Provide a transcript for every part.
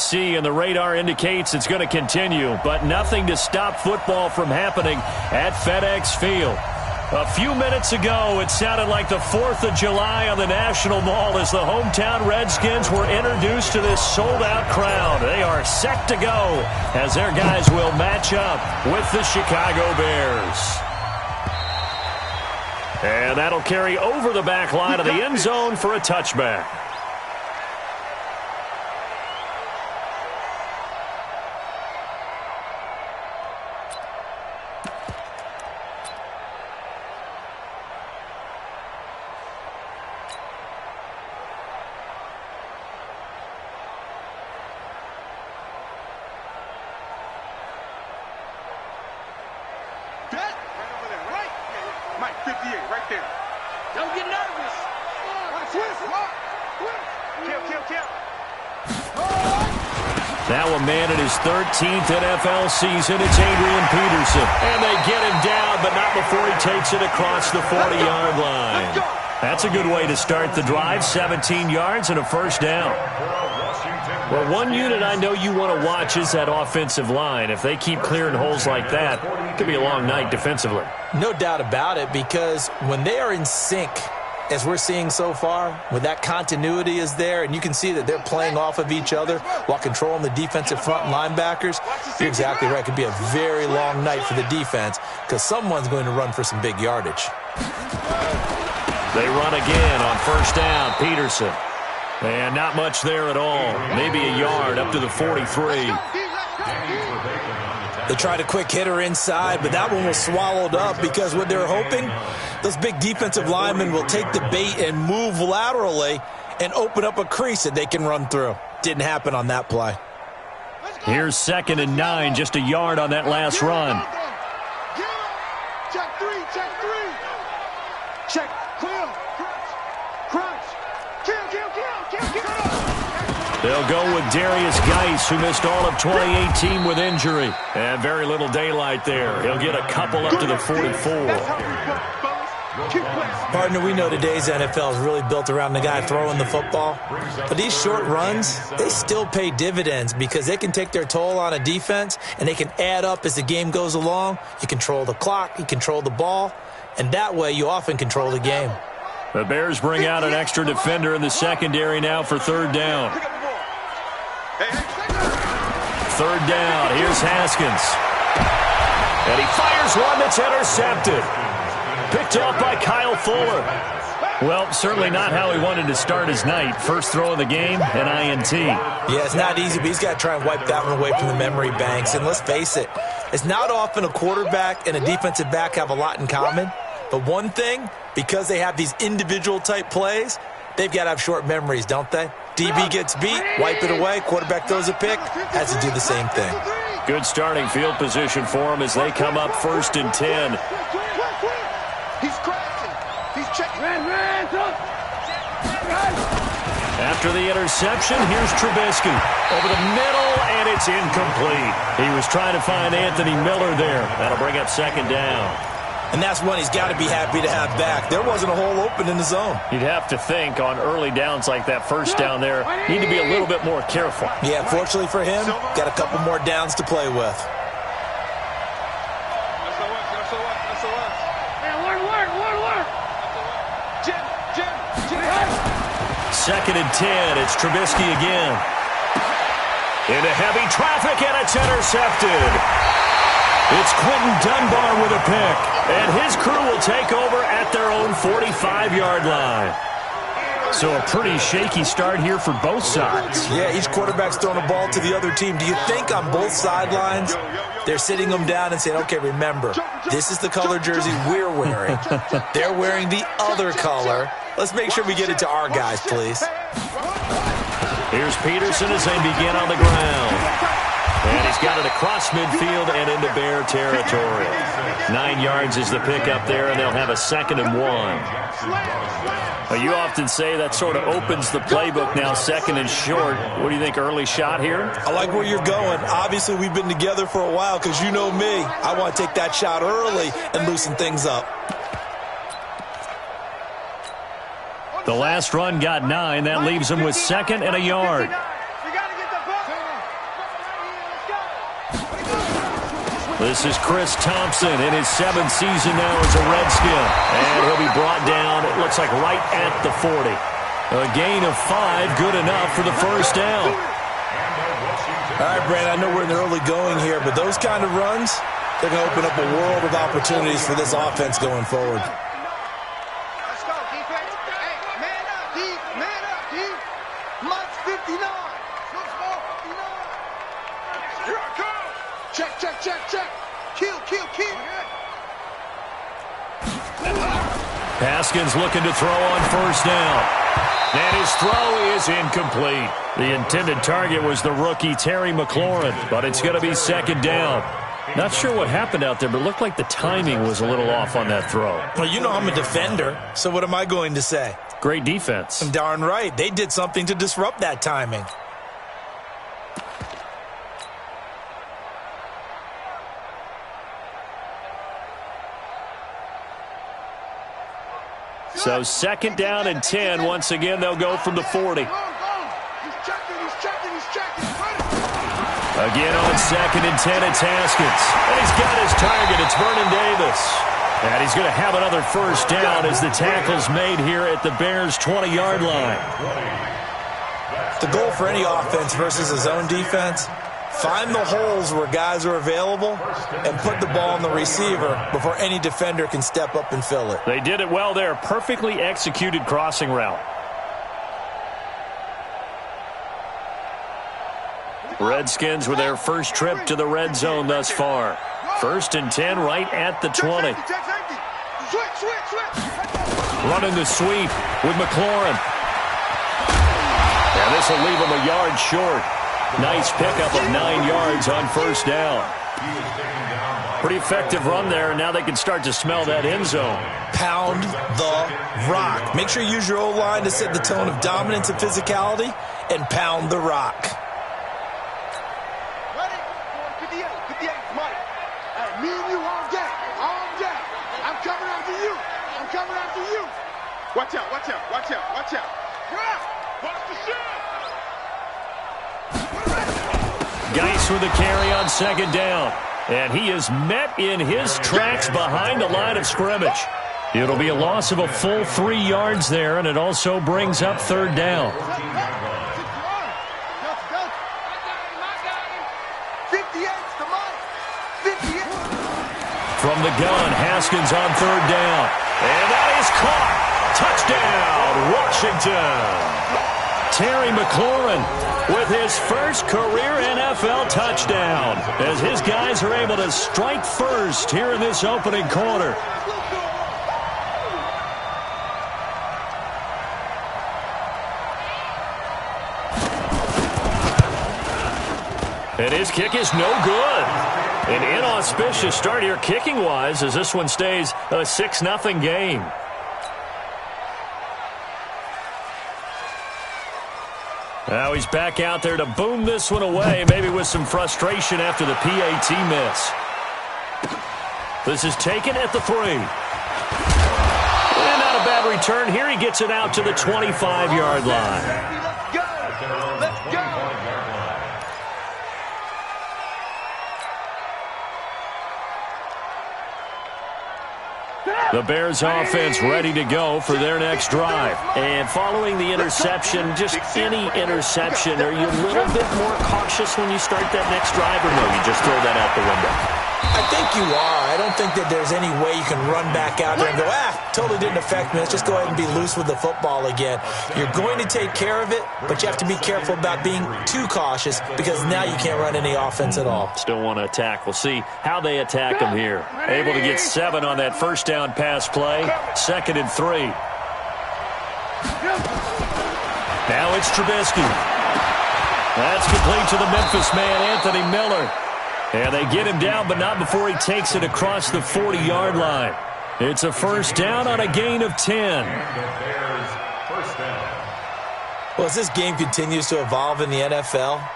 see, and the radar indicates it's going to continue, but nothing to stop football from happening at FedEx Field. A few minutes ago, it sounded like the 4th of July on the National Mall as the hometown Redskins were introduced to this sold-out crowd. They are set to go as their guys will match up with the Chicago Bears. And that'll carry over the back line of the end zone for a touchback. Now a man in his 13th NFL season, it's Adrian Peterson. And they get him down, but not before he takes it across the 40-yard line. That's a good way to start the drive, 17 yards and a first down. Well, one unit I know you want to watch is that offensive line. If they keep clearing holes like that, it could be a long night defensively. No doubt about it, because when they are in sync, as we're seeing so far, when that continuity is there, and you can see that they're playing off of each other while controlling the defensive front linebackers, you're exactly right. It could be a very long night for the defense because someone's going to run for some big yardage. They run again on first down. Peterson. And not much there at all. Maybe a yard up to the 43. They tried a quick hitter inside, but that one was swallowed up because what they're hoping, those big defensive linemen will take the bait and move laterally and open up a crease that they can run through. Didn't happen on that play. Here's 2nd and 9, just a yard on that last run. Check three. Check, clear, crunch, kill. They'll go with Darius Geis, who missed all of 2018 with injury. And very little daylight there. He'll get a couple up to the 44. Partner, we know today's NFL is really built around the guy throwing the football. But these short runs, they still pay dividends because they can take their toll on a defense, and they can add up as the game goes along. You control the clock, you control the ball, and that way you often control the game. The Bears bring out an extra defender in the secondary now for 3rd down. 3rd down, here's Haskins. And he fires one that's intercepted. Picked off by Kyle Fuller. Well, certainly not how he wanted to start his night. First throw of the game, an INT. Yeah, it's not easy, but he's got to try and wipe that one away from the memory banks. And let's face it, it's not often a quarterback and a defensive back have a lot in common. But one thing, because they have these individual type plays, they've got to have short memories, don't they? DB gets beat, wipe it away, quarterback throws a pick, has to do the same thing. Good starting field position for them as they come up 1st and 10. He's crashing. He's checking. After the interception, here's Trubisky. Over the middle, and it's incomplete. He was trying to find Anthony Miller there. That'll bring up 2nd down. And that's one he's got to be happy to have back. There wasn't a hole open in the zone. You'd have to think on early downs like that first down there, need to be a little bit more careful. Yeah, fortunately for him, got a couple more downs to play with. Second and 10, it's Trubisky again. Into heavy traffic, and it's intercepted. It's Quentin Dunbar with a pick, and his crew will take over at their own 45-yard line. So a pretty shaky start here for both sides. Yeah, each quarterback's throwing a ball to the other team. Do you think on both sidelines they're sitting them down and saying, okay, remember, this is the color jersey we're wearing. They're wearing the other color. Let's make sure we get it to our guys, please. Here's Peterson as they begin on the ground. And he's got it across midfield and into Bear territory. 9 yards is the pickup there, and they'll have a 2nd and 1. Well, you often say that sort of opens the playbook now, 2nd and short. What do you think, early shot here? I like where you're going. Obviously, we've been together for a while because you know me. I want to take that shot early and loosen things up. The last run got 9. That leaves them with 2nd and a yard. This is Chris Thompson in his 7th season now as a Redskin. And he'll be brought down, it looks like, right at the 40. A gain of 5, good enough for the first down. All right, Brandon, I know we're in the early going here, but those kind of runs, they're going to open up a world of opportunities for this offense going forward. Let's go, defense. Hey, man up, D. Man up, D. Mud's 59. Looks more 59. Here I come. Check, check, check, check. Kill, kill, kill. Haskins looking to throw on first down. And his throw is incomplete. The intended target was the rookie Terry McLaurin, but it's going to be second down. Not sure what happened out there, but it looked like the timing was a little off on that throw. Well, you know I'm a defender, so what am I going to say? Great defense. I'm darn right. They did something to disrupt that timing. So second down and 10. Once again, they'll go from the 40. He's checking, he's checking, he's checking. Again on second and 10, it's Haskins. And he's got his target. It's Vernon Davis. And he's going to have another first down as the tackle's made here at the Bears' 20-yard line. The goal for any offense versus a zone defense, find the holes where guys are available and put the ball on the receiver before any defender can step up and fill it. They did it well there. Perfectly executed crossing route. Redskins with their first trip to the red zone thus far. First and 10 right at the 20. Running the sweep with McLaurin. And this will leave him a yard short. Nice pickup of 9 yards on first down. Pretty effective run there, and now they can start to smell that end zone. Pound the rock. Make sure you use your O-line to set the tone of dominance and physicality, and pound the rock. Ready? 58, 58, Mike. Hey, me and you all day. All day. I'm coming after you. I'm coming after you. Watch out, watch out, watch out, watch out. Yeah, watch the shot. Geis with the carry on second down. And he is met in his tracks behind the line of scrimmage. It'll be a loss of a full 3 yards there, and it also brings up third down. 58's the money. 58. From the gun, Haskins on third down. And that is caught. Touchdown, Washington. Terry McLaurin with his first career NFL touchdown as his guys are able to strike first here in this opening quarter. And his kick is no good. An inauspicious start here kicking-wise as this one stays a 6-0 game. Now he's back out there to boom this one away, maybe with some frustration after the PAT miss. This is taken at the 3. And not a bad return here. He gets it out to the 25-yard line. Let's go. Let's go. The Bears offense ready to go for their next drive. And following the interception, just any interception, are you a little bit more cautious when you start that next drive, or no, you just throw that out the window? I think you are. I don't think that there's any way you can run back out there and go, totally didn't affect me. Let's just go ahead and be loose with the football again. You're going to take care of it, but you have to be careful about being too cautious because now you can't run any offense at all. Still want to attack. We'll see how they attack them here. Able to get 7 on that first down pass play. 2nd and 3. Now it's Trubisky. That's complete to the Memphis man, Anthony Miller. And they get him down, but not before he takes it across the 40-yard line. It's a first down on a gain of 10. Well, as this game continues to evolve in the NFL,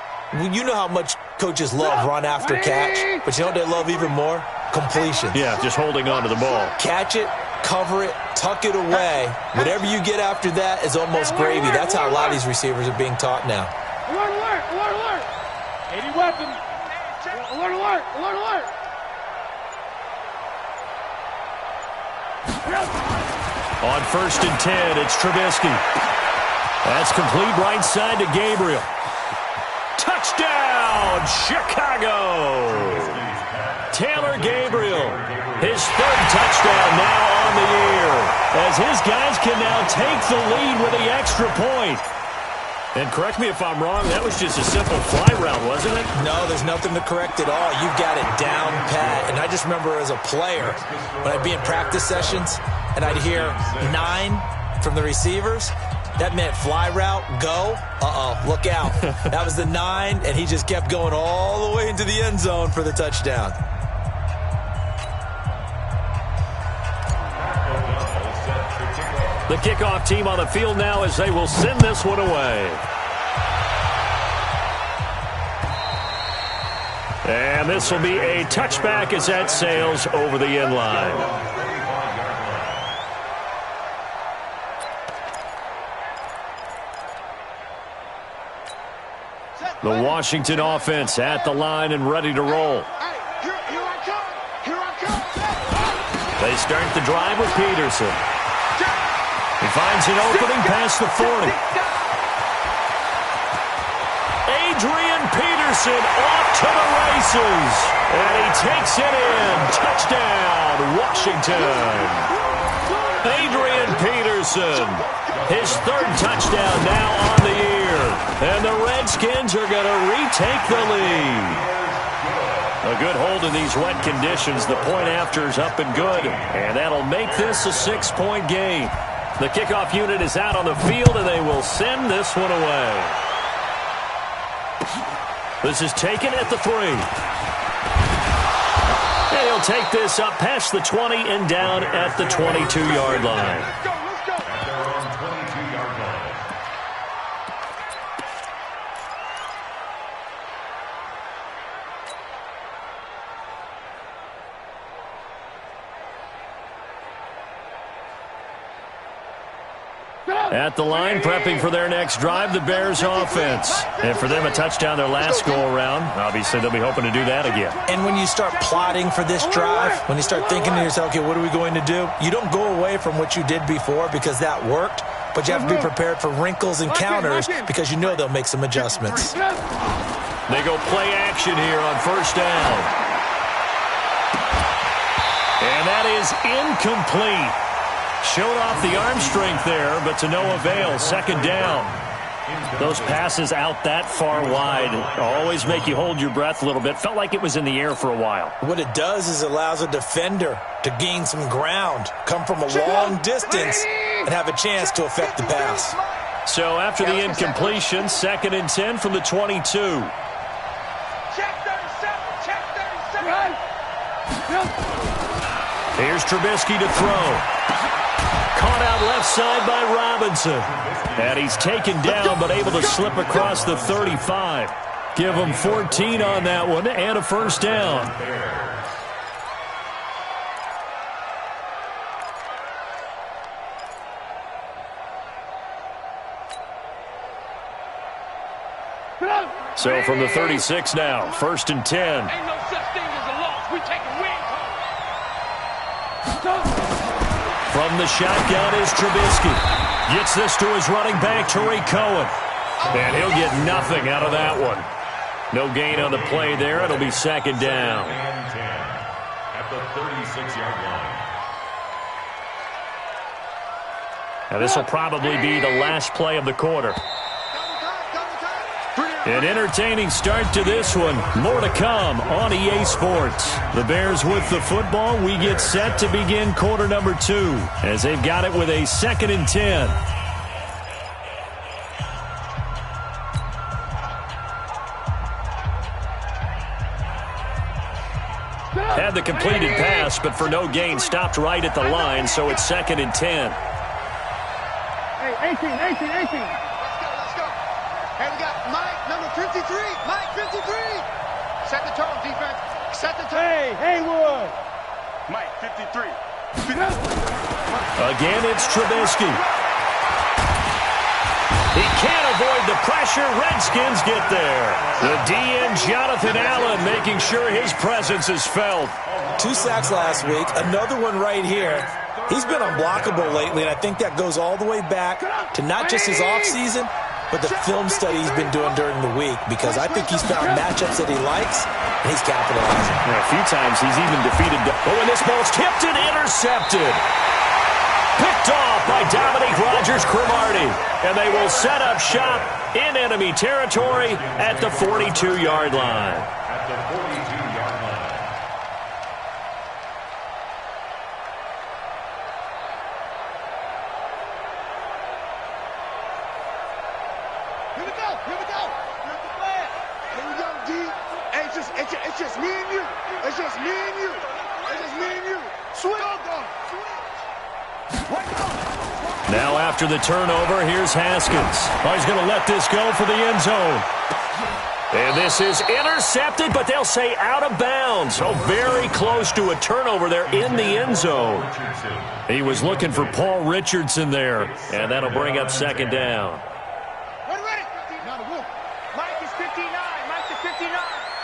you know how much coaches love run after catch, but you know what they love even more? Completions. Yeah, just holding on to the ball. Catch it, cover it, tuck it away. Whatever you get after that is almost gravy. That's how a lot of these receivers are being taught now. Alert, alert, alert, alert. 80 weapons. Alert, alert, alert, alert. On 1st and 10, it's Trubisky. That's complete right side to Gabriel. Touchdown, Chicago! Taylor Gabriel, his 3rd touchdown now on the year, as his guys can now take the lead with the extra point. And correct me if I'm wrong, that was just a simple fly route, wasn't it? No, there's nothing to correct at all. You've got it down pat. And I just remember as a player, when I'd be in practice sessions, and I'd hear 9 from the receivers, that meant fly route, go, look out. That was the 9, and he just kept going all the way into the end zone for the touchdown. The kickoff team on the field now as they will send this one away. And this will be a touchback as that sails over the end line. The Washington offense at the line and ready to roll. They start the drive with Peterson. He finds an opening past the 40. Adrian Peterson off to the races. And he takes it in. Touchdown, Washington. Adrian Peterson, his 3rd touchdown now on the year. And the Redskins are going to retake the lead. A good hold in these wet conditions. The point after is up and good. And that'll make this a 6-point game. The kickoff unit is out on the field, and they will send this one away. This is taken at the 3. And he'll take this up past the 20 and down at the 22-yard line. At the line, prepping for their next drive, the Bears offense. And for them, a touchdown their last go-around. Obviously, they'll be hoping to do that again. And when you start plotting for this drive, when you start thinking to yourself, okay, what are we going to do? You don't go away from what you did before because that worked, but you have to be prepared for wrinkles and counters because you know they'll make some adjustments. They go play action here on 1st down. And that is incomplete. Showed off the arm strength there, but to no avail. 2nd down. Those passes out that far wide always make you hold your breath a little bit. Felt like it was in the air for a while. What it does is it allows a defender to gain some ground, come from a long distance, and have a chance to affect the pass. So after the incompletion, 2nd and 10 from the 22. Check 37, check 37. Here's Trubisky to throw. Caught out left side by Robinson. And he's taken down but able to slip across the 35. Give him 14 on that one and a 1st down. So from the 36 now, 1st and 10. Ain't no such thing as a loss. We take a win. From the shotgun is Trubisky. Gets this to his running back, Tariq Cohen. And he'll get nothing out of that one. No gain on the play there. It'll be 2nd down. At the 36-yard line. Now this will probably be the last play of the quarter. An entertaining start to this one. More to come on EA Sports. The Bears with the football. We get set to begin quarter number 2 as they've got it with a 2nd and 10. Had the completed pass, but for no gain, stopped right at the line, so it's 2nd and 10. Hey, 18. Hey, we got Mike, number 53. Mike, 53. Set the tone, defense. Set the tone. Hey, Haywood. Mike, 53. Again, it's Trubisky. He can't avoid the pressure. Redskins get there. The DN, Jonathan Allen, making sure his presence is felt. 2 sacks last week. Another one right here. He's been unblockable lately, and I think that goes all the way back to not just his offseason, but the film study he's been doing during the week, because I think he's found matchups that he likes, and he's capitalizing. A few times he's even defeated. Oh, and this ball's tipped and intercepted. Picked off by Dominique Rodgers-Cromartie. And they will set up shop in enemy territory at the 42-yard line. Here we go. Here we go. Here we go, D. Hey, it's just me and you. It's just me and you. It's just me and you. Switch. Now after the turnover, here's Haskins. Oh, he's going to let this go for the end zone. And this is intercepted, but they'll say out of bounds. So very close to a turnover there in the end zone. He was looking for Paul Richardson there, and that'll bring up second down. Ready. Mike is 59. Mike is 59.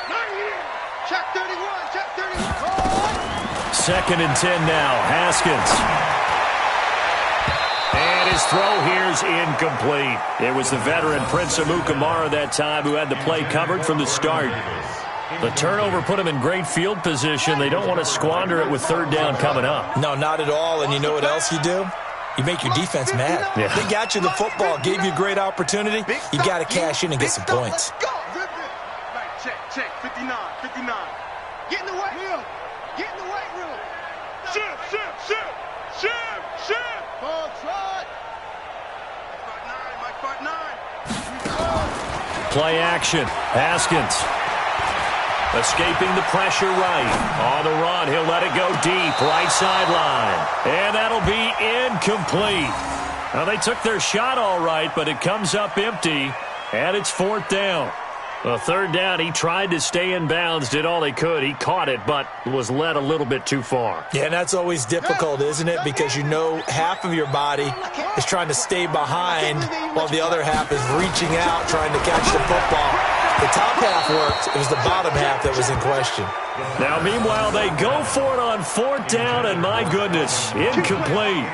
Not here. Check 31. Check 31. Second and 10 now. Haskins. And his throw here's incomplete. It was the veteran Prince Amukamara that time who had the play covered from the start. The turnover put him in great field position. They don't want to squander it with third down coming up. No, not at all. And you know what else you do? You make your defense mad. Yeah. They got you the football, gave you a great opportunity. You got to cash in and get some points. Check. 59. Get in the weight room. Get in the weight room. Shift. Ball trot. Mike Part 9. Play action. Haskins. Escaping the pressure right. On the run, he'll let it go deep. Right sideline. And that'll be incomplete. Now, they took their shot all right, but it comes up empty. And it's fourth down. A third down, he tried to stay in bounds, did all he could. He caught it, but was led a little bit too far. Yeah, and that's always difficult, isn't it? Because you know half of your body is trying to stay behind while the other half is reaching out, trying to catch the football. The top half worked. It was the bottom half that was in question. Now, meanwhile, they go for it on fourth down, and my goodness, incomplete.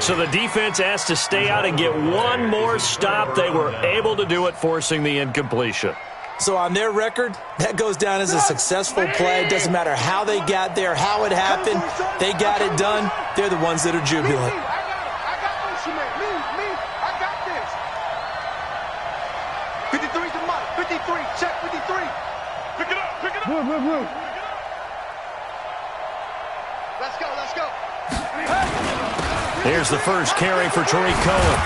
So the defense has to stay out and get one more stop. They were able to do it, forcing the incompletion. So on their record, that goes down as a successful play. It doesn't matter how they got there, how it happened. They got it done. They're the ones that are jubilant. I got I got this. 53 to Mike. 53. Check 53. Pick it up. Move. Let's go. Here's the first carry for Tariq Cohen.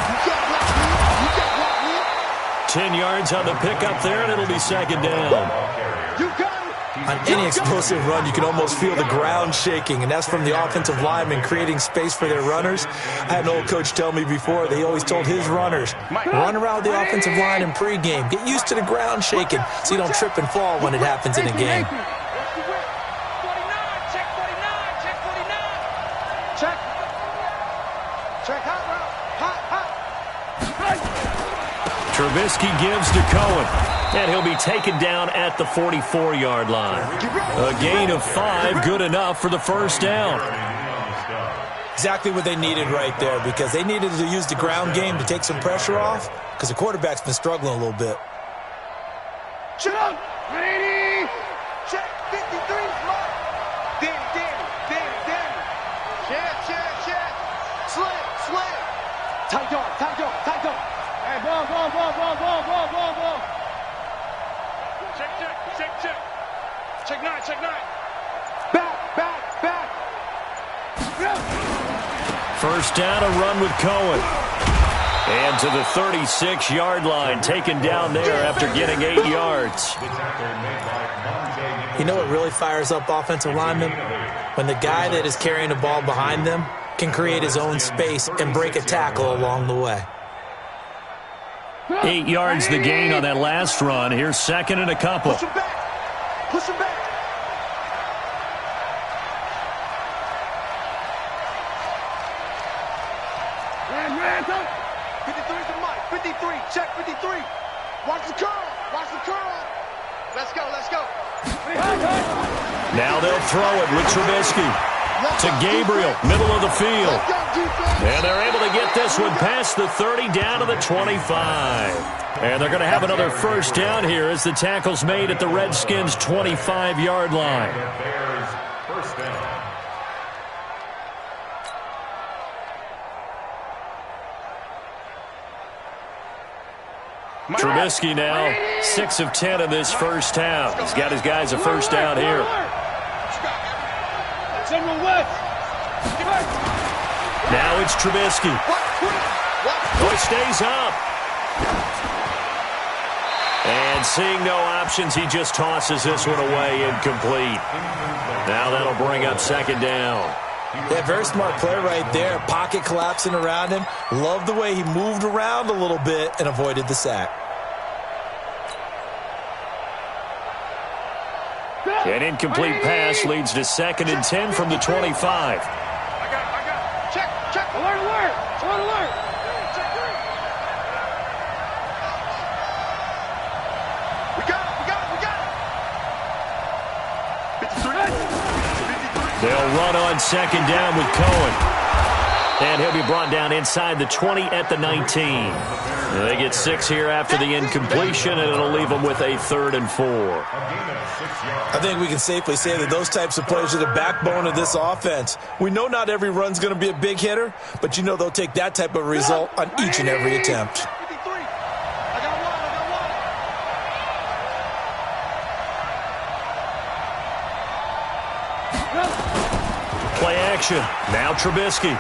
10 yards on the pickup there, and it'll be second down. On any explosive run, you can almost feel the ground shaking, and that's from the offensive linemen creating space for their runners. I had an old coach tell me before, they always told his runners, run around the offensive line in pregame. Get used to the ground shaking so you don't trip and fall when it happens in a game. Trubisky gives to Cohen, and he'll be taken down at the 44-yard line. A gain of 5, good enough for the first down. Exactly what they needed right there, because they needed to use the ground game to take some pressure off, because the quarterback's been struggling a little bit. Shut up! Ready! Check 53. Danny. Check. Slim. Tight dog. Hey, ball. Check 9. Back. First down, a run with Cohen. And to the 36-yard line, taken down there after getting 8 yards. You know what really fires up offensive linemen? When the guy that is carrying the ball behind them can create his own space and break a tackle along the way. 8 yards the gain on that last run. Here's second and a couple. Push him back. Ran. 53 to Mike. 53. Check 53. Watch the curl. Let's go. Now they'll throw it with Trubisky. to Gabriel, middle of the field. And they're able to get this one past the 30 down to the 25. And they're going to have another first down here as the tackle's made at the Redskins' 25-yard line. Trubisky now 6 of 10 in this first half. He's got his guys a first down here. Now it's Trubisky. Oh, it stays up. And seeing no options, he just tosses this one away incomplete. Now that'll bring up second down. Yeah, very smart play right there. Pocket collapsing around him. Love the way he moved around a little bit and avoided the sack. An incomplete pass leads to 2nd and 10 from the 25. I got. Check. Alert. We got it. They'll run on second down with Cohen. And he'll be brought down inside the 20 at the 19. They get 6 here after the incompletion, and it'll leave them with a 3rd and 4. I think we can safely say that those types of plays are the backbone of this offense. We know not every run's going to be a big hitter, but you know they'll take that type of result on each and every attempt. Play action. Now Trubisky.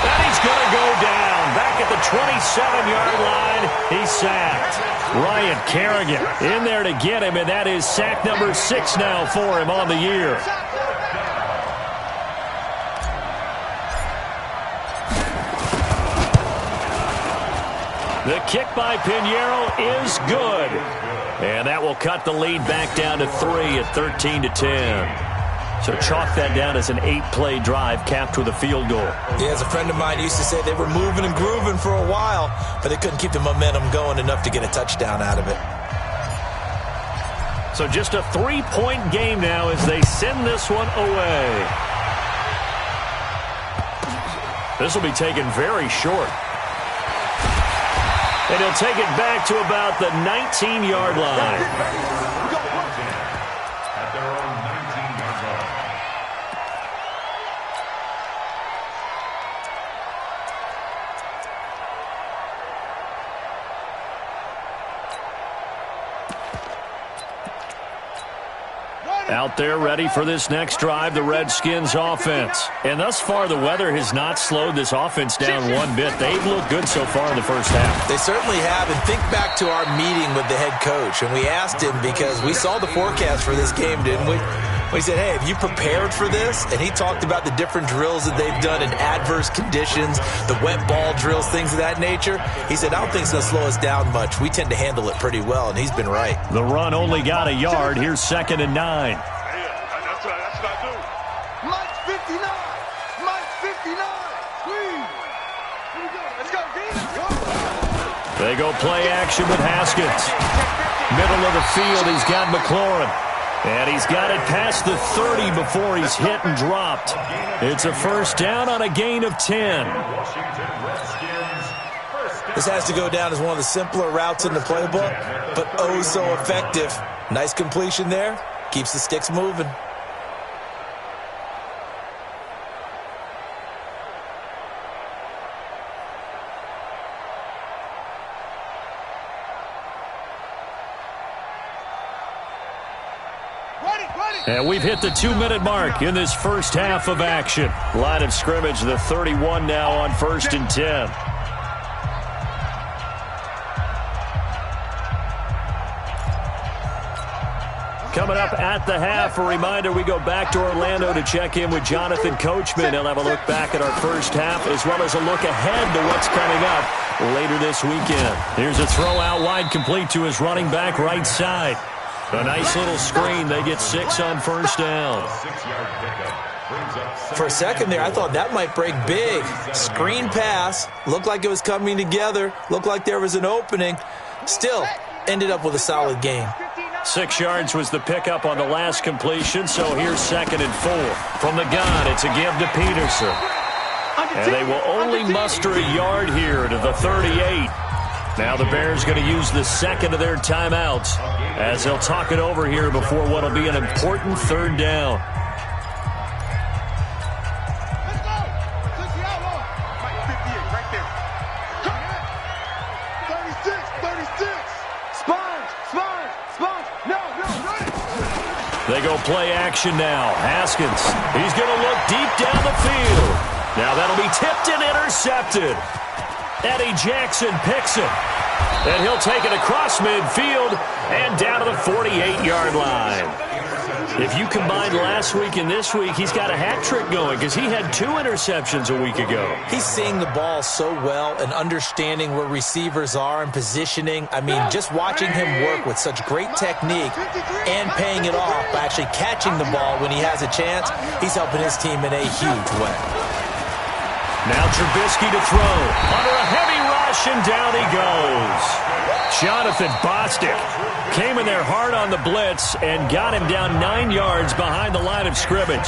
And he's going to go down. Back at the 27-yard line, he's sacked. Ryan Kerrigan in there to get him, and that is sack number 6 now for him on the year. The kick by Pinheiro is good. And that will cut the lead back down to 3 at 13-10. So chalk that down as an 8-play drive capped with a field goal. Yeah, as a friend of mine used to say, they were moving and grooving for a while, but they couldn't keep the momentum going enough to get a touchdown out of it. So just a 3-point game now as they send this one away. This will be taken very short. And he'll take it back to about the 19-yard line. Out there ready for this next drive, the Redskins offense. And thus far, the weather has not slowed this offense down one bit. They've looked good so far in the first half. They certainly have. And think back to our meeting with the head coach. And we asked him, because we saw the forecast for this game, didn't we? We said, hey, have you prepared for this? And he talked about the different drills that they've done in adverse conditions, the wet ball drills, things of that nature. He said, I don't think it's going to slow us down much. We tend to handle it pretty well, and he's been right. The run only got a yard. Here's 2nd and 9. That's what I do. Mike 59. Mike 59. Squeeze. Here we go. Let's go, D. They go play action with Haskins. Middle of the field, he's got McLaurin. And he's got it past the 30 before he's hit and dropped. It's a first down on a gain of 10. This has to go down as one of the simpler routes in the playbook, but oh so effective. Nice completion there. Keeps the sticks moving. And we've hit the 2-minute mark in this first half of action. Line of scrimmage, the 31 now on 1st and 10. Coming up at the half, a reminder, we go back to Orlando to check in with Jonathan Coachman. He'll have a look back at our first half as well as a look ahead to what's coming up later this weekend. Here's a throw out wide, complete to his running back right side. A nice little screen. They get 6 on first down. For a second there, I thought that might break big. Screen pass. Looked like it was coming together. Looked like there was an opening. Still, ended up with a solid game. 6 yards was the pickup on the last completion, so here's 2nd and 4. From the gun, it's a give to Peterson. And they will only muster a yard here to the 38. Now the Bears going to use the second of their timeouts as they'll talk it over here before what will be an important 3rd down. They go play action now. Haskins, he's going to look deep down the field. Now that'll be tipped and intercepted. Eddie Jackson picks it. And he'll take it across midfield and down to the 48-yard line. If you combine last week and this week, he's got a hat trick going because he had 2 interceptions a week ago. He's seeing the ball so well and understanding where receivers are and positioning. I mean, just watching him work with such great technique and paying it off by actually catching the ball when he has a chance, he's helping his team in a huge way. Now Trubisky to throw. Under a heavy rush, and down he goes. Jonathan Bostic came in there hard on the blitz and got him down 9 yards behind the line of scrimmage.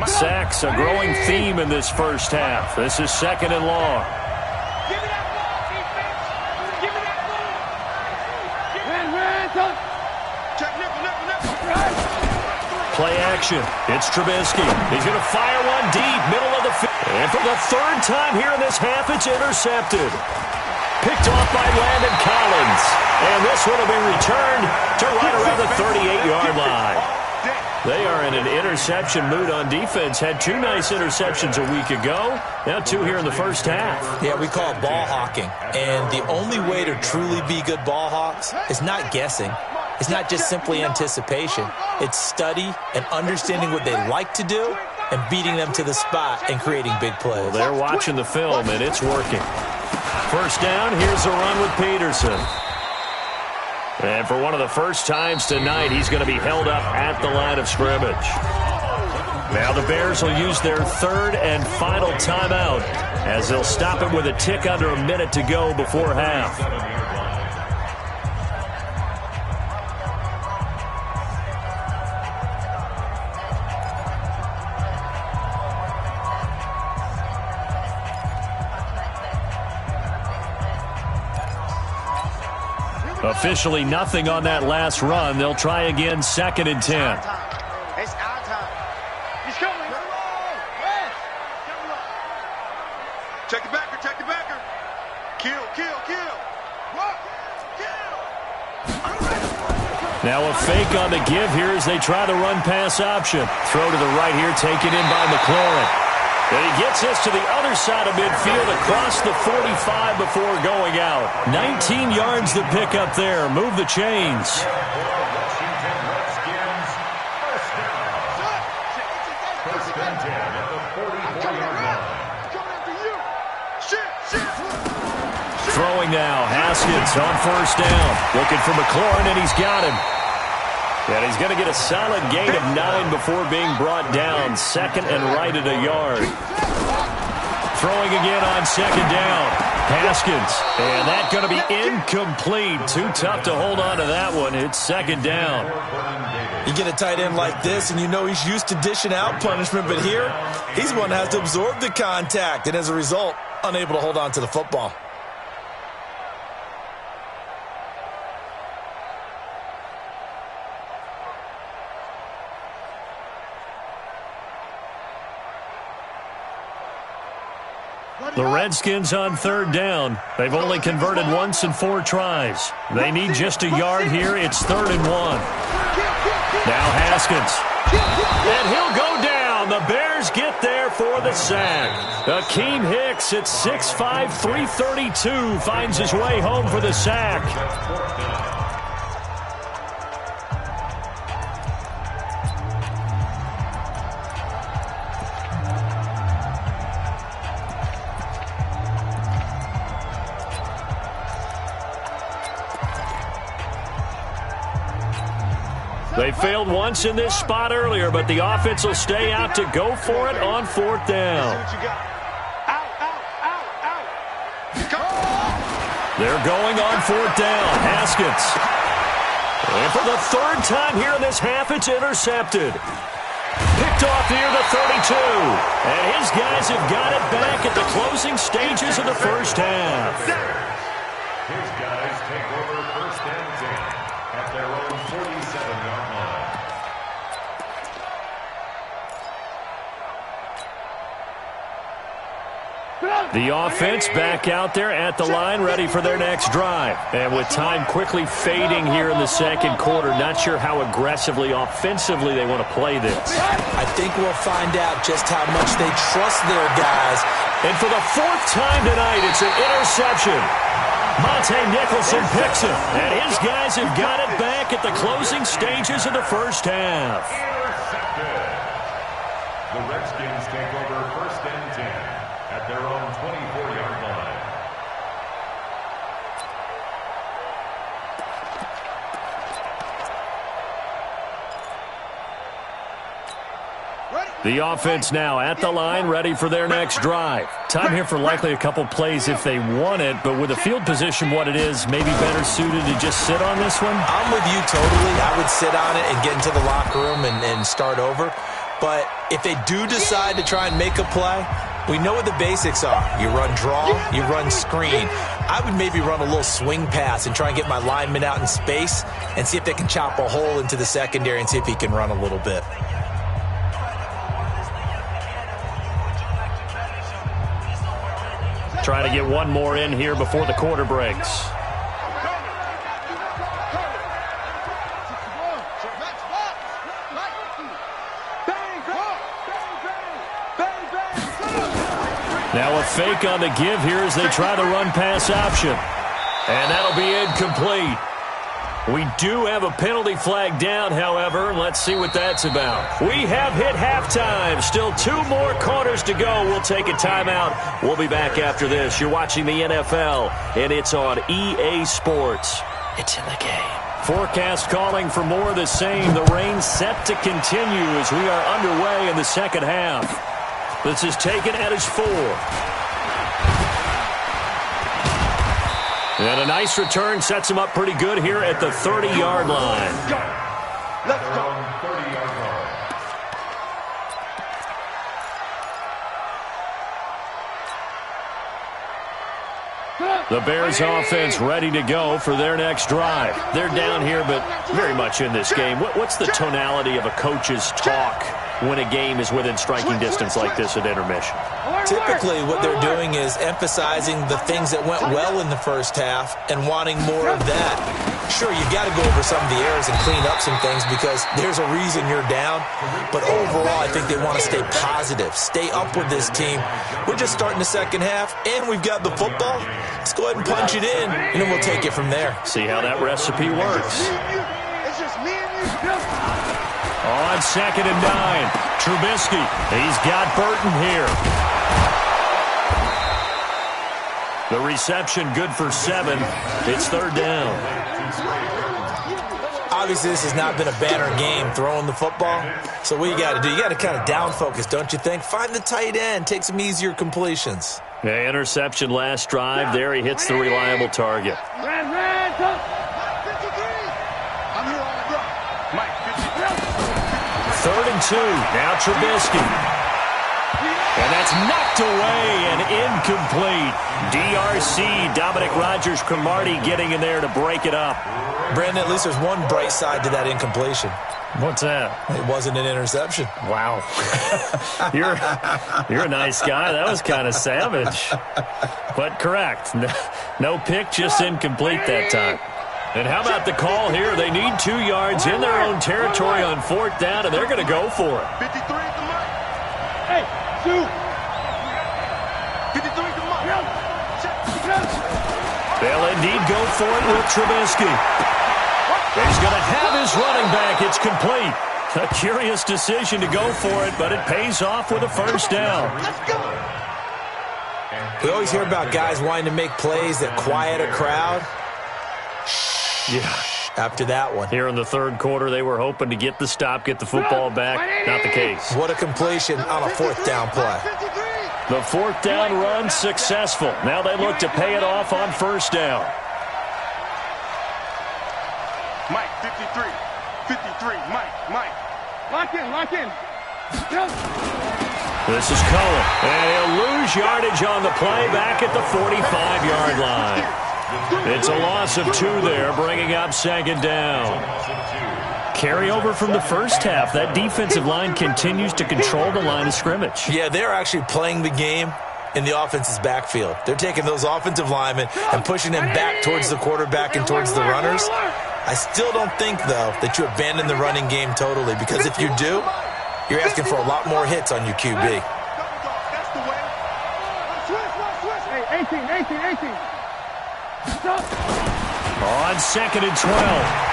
Sacks, a growing theme in this first half. This is 2nd and long. Play action. It's Trubisky. He's going to fire one deep, middle of the field. And for the 3rd time here in this half, it's intercepted. Picked off by Landon Collins. And this one will be returned to right around the 38-yard line. They are in an interception mood on defense. Had 2 nice interceptions a week ago. Now 2 here in the first half. Yeah, we call it ball hawking. And the only way to truly be good ball hawks is not guessing. It's not just simply anticipation. It's study and understanding what they like to do and beating them to the spot and creating big plays. Well, they're watching the film, and it's working. 1st down, here's a run with Peterson. And for one of the first times tonight, he's going to be held up at the line of scrimmage. Now the Bears will use their 3rd and final timeout as they'll stop it with a tick under a minute to go before half. Officially nothing on that last run. They'll try again, 2nd and 10. It's our time. He's coming. Check the backer, check the backer. Kill, kill, kill. Now a fake on the give here as they try the run-pass option. Throw to the right here, taken in by McLaurin. And he gets us to the other side of midfield across the 45 before going out. 19 yards to pick up there. Move the chains. Throwing now. Haskins on 1st down. Looking for McLaurin, and he's got him. And he's going to get a solid gain of 9 before being brought down. 2nd and right at a yard. Throwing again on 2nd down. Haskins. And that's going to be incomplete. Too tough to hold on to that one. It's 2nd down. You get a tight end like this, and you know he's used to dishing out punishment. But here, he's the one that has to absorb the contact. And as a result, unable to hold on to the football. The Redskins on 3rd down. They've only converted once in 4 tries. They need just a yard here. It's 3rd and 1. Now Haskins. And he'll go down. The Bears get there for the sack. Akeem Hicks at 6'5", 332 finds his way home for the sack. They failed once in this spot earlier, but the offense will stay out to go for it on 4th down. They're going on fourth down. Haskins. And for the third time here in this half, it's intercepted. Picked off near the 32. And his guys have got it back at the closing stages of the first half. His guys take over first and 10 at their own 47-yard line. The offense back out there at the line, ready for their next drive. And with time quickly fading here in the second quarter, not sure how aggressively, offensively they want to play this. I think we'll find out just how much they trust their guys. And for the fourth time tonight, it's an interception. Monte Nicholson picks it, and his guys have got it back at the closing stages of the first half. Intercepted. The Redskins take over first and 10 at their own 24-yard line. The offense now at the line, ready for their next drive. Time here for likely a couple plays if they want it, but with the field position what it is, maybe better suited to just sit on this one? I'm with you totally. I would sit on it and get into the locker room and start over. But if they do decide to try and make a play, we know what the basics are. You run draw, you run screen. I would maybe run a little swing pass and try and get my lineman out in space and see if they can chop a hole into the secondary and see if he can run a little bit. Trying to get one more in here before the quarter breaks. Now a fake on the give here as they try the run-pass option. And that'll be incomplete. We do have a penalty flag down, however. Let's see what that's about. We have hit halftime. Still 2 more quarters to go. We'll take a timeout. We'll be back after this. You're watching the NFL, and it's on EA Sports. It's in the game. Forecast calling for more of the same. The rain set to continue as we are underway in the second half. This is taken at his 4. And a nice return sets him up pretty good here at the 30-yard line. Let's go. 30-yard line. The Bears offense ready to go for their next drive. They're down here, but very much in this game. What's the tonality of a coach's talk when a game is within striking distance like this at intermission? Typically, what they're doing is emphasizing the things that went well in the first half and wanting more of that. Sure, you've got to go over some of the errors and clean up some things because there's a reason you're down. But overall, I think they want to stay positive, stay up with this team. We're just starting the second half, and we've got the football. Let's go ahead and punch it in, and then we'll take it from there. See how that recipe works. It's just me and you. On 2nd and 9, Trubisky. He's got Burton here. The reception good for 7. It's 3rd down. Obviously, this has not been a banner game throwing the football. So what you got to do, you got to kind of down focus, don't you think? Find the tight end, take some easier completions. Yeah, interception last drive. There he hits the reliable target. I'm here on the ground. Mike, 3rd and 2. Now Trubisky. And that's knocked away and incomplete. DRC, Dominic Rodgers-Cromartie getting in there to break it up. Brandon, at least there's one bright side to that incompletion. What's that? It wasn't an interception. Wow. You're a nice guy. That was kind of savage. But correct. No pick, just incomplete that time. And how about the call here? They need 2 yards in their own territory on 4th down, and they're going to go for it. 53 at the mic. Hey, shoot. 53 at the mic. They'll indeed go for it with Trubisky. He's going to have his running back. It's complete. A curious decision to go for it, but it pays off with a 1st down. Let's go. We always hear about guys wanting to make plays that quiet a crowd. Yeah. After that one. Here in the 3rd quarter, they were hoping to get the stop, get the football back. Not the case. What a completion on a 4th down play. 53. The fourth down run successful. Now they look to pay it off on first down. Mike, 53. 53. Mike. Lock in. This is Cohen. And he'll lose yardage on the play back at the 45-yard line. It's a loss of 2 there, bringing up second down. Carry over from the first half. That defensive line continues to control the line of scrimmage. Yeah, they're actually playing the game in the offense's backfield. They're taking those offensive linemen and pushing them back towards the quarterback and towards the runners. I still don't think, though, that you abandon the running game totally, because if you do, you're asking for a lot more hits on your QB. That's the way. Switch. Hey, 18. Stop. On second and 12,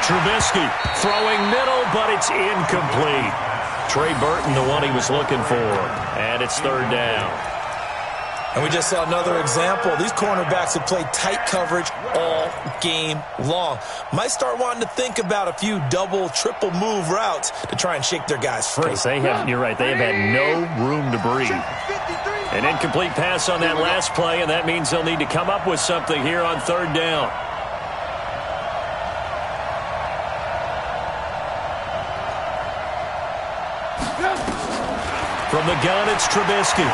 Trubisky throwing middle, but it's incomplete. Trey Burton, the one he was looking for, and it's third down. And we just saw another example. These cornerbacks have played tight coverage all game long. Might start wanting to think about a few double, triple move routes to try and shake their guys free. You're right, they have had no room to breathe. An incomplete pass on that last play, and that means they'll need to come up with something here on third down. From the gun, it's Trubisky.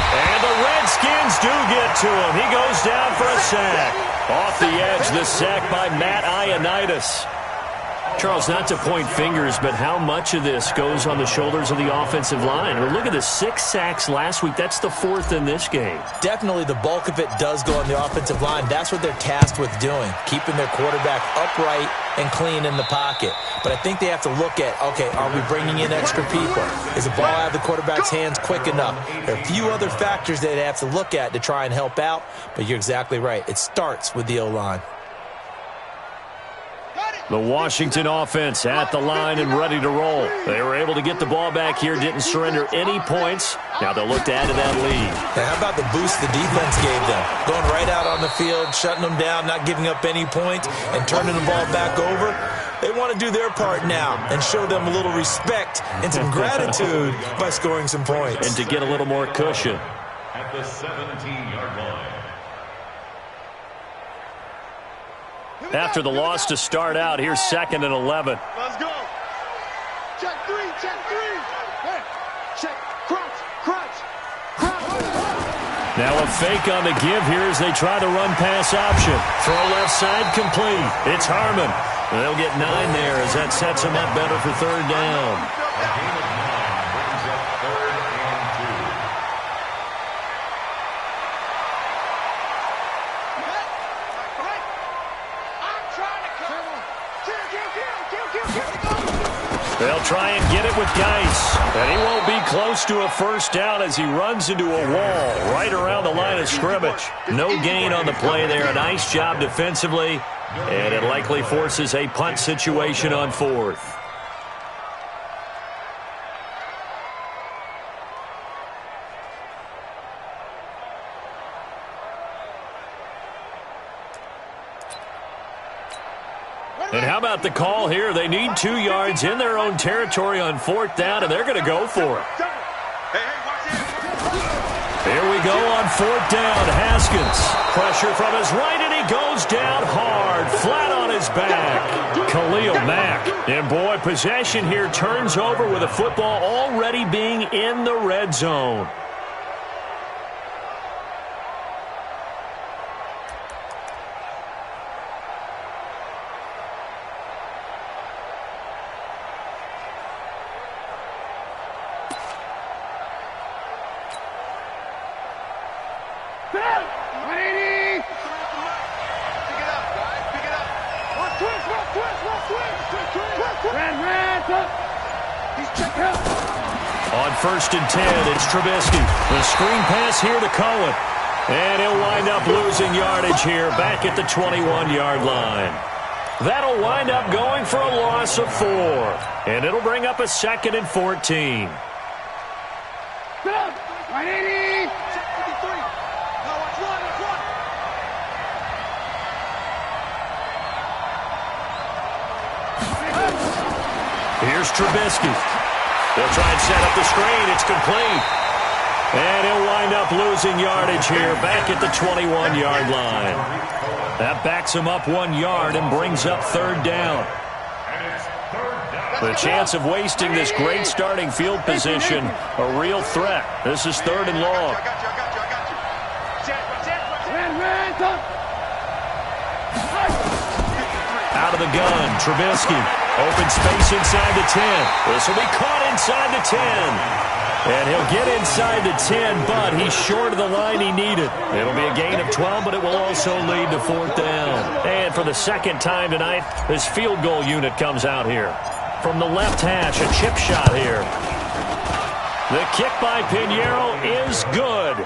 And the Redskins do get to him. He goes down for a sack. Off the edge, the sack by Matt Ioannidis. Charles, not to point fingers, but how much of this goes on the shoulders of the offensive line? I mean, look at the 6 sacks last week. That's the 4th in this game. Definitely the bulk of it does go on the offensive line. That's what they're tasked with doing, keeping their quarterback upright and clean in the pocket. But I think they have to look at, okay, are we bringing in extra people? Is the ball out of the quarterback's hands quick enough? There are a few other factors that they have to look at to try and help out, but you're exactly right. It starts with the O-line. The Washington offense at the line and ready to roll. They were able to get the ball back here, didn't surrender any points. Now they'll look to add to that lead. Now, how about the boost the defense gave them? Going right out on the field, shutting them down, not giving up any points, and turning the ball back over. They want to do their part now and show them a little respect and some gratitude by scoring some points. And to get a little more cushion. At the 17-yard line. After the loss to start out, here's second and 11. Let's go. Check 3. Hey, check. Crunch. Now a fake on the give here as they try to run pass option. Throw left side complete. It's Harmon. They'll get 9 there as that sets them up better for third down. A gain of 9 brings up 3rd and 2. They'll try and get it with Geis. And he won't be close to a first down as he runs into a wall right around the line of scrimmage. No gain on the play there. A nice job defensively. And it likely forces a punt situation on 4th. And how about the call here? They need 2 yards in their own territory on 4th down, and they're going to go for it. Here we go on 4th down. Haskins. Pressure from his right, and he goes down hard, flat on his back. Khalil Mack. And, boy, possession here turns over with a football already being in the red zone. On 1st and 10, it's Trubisky. The screen pass here to Cohen. And he'll wind up losing yardage here back at the 21-yard line. That'll wind up going for a loss of 4. And it'll bring up a 2nd and 14. Here's Trubisky. They'll try and set up the screen. It's complete. And he'll wind up losing yardage here back at the 21-yard line. That backs him up 1 yard and brings up third down. The chance of wasting this great starting field position, a real threat. This is third and long. Out of the gun, Trubisky. Open space inside the 10. This will be caught inside the 10. And he'll get inside the 10, but he's short of the line he needed. It'll be a gain of 12, but it will also lead to fourth down. And for the second time tonight, this field goal unit comes out here. From the left hash, a chip shot here. The kick by Pinheiro is good.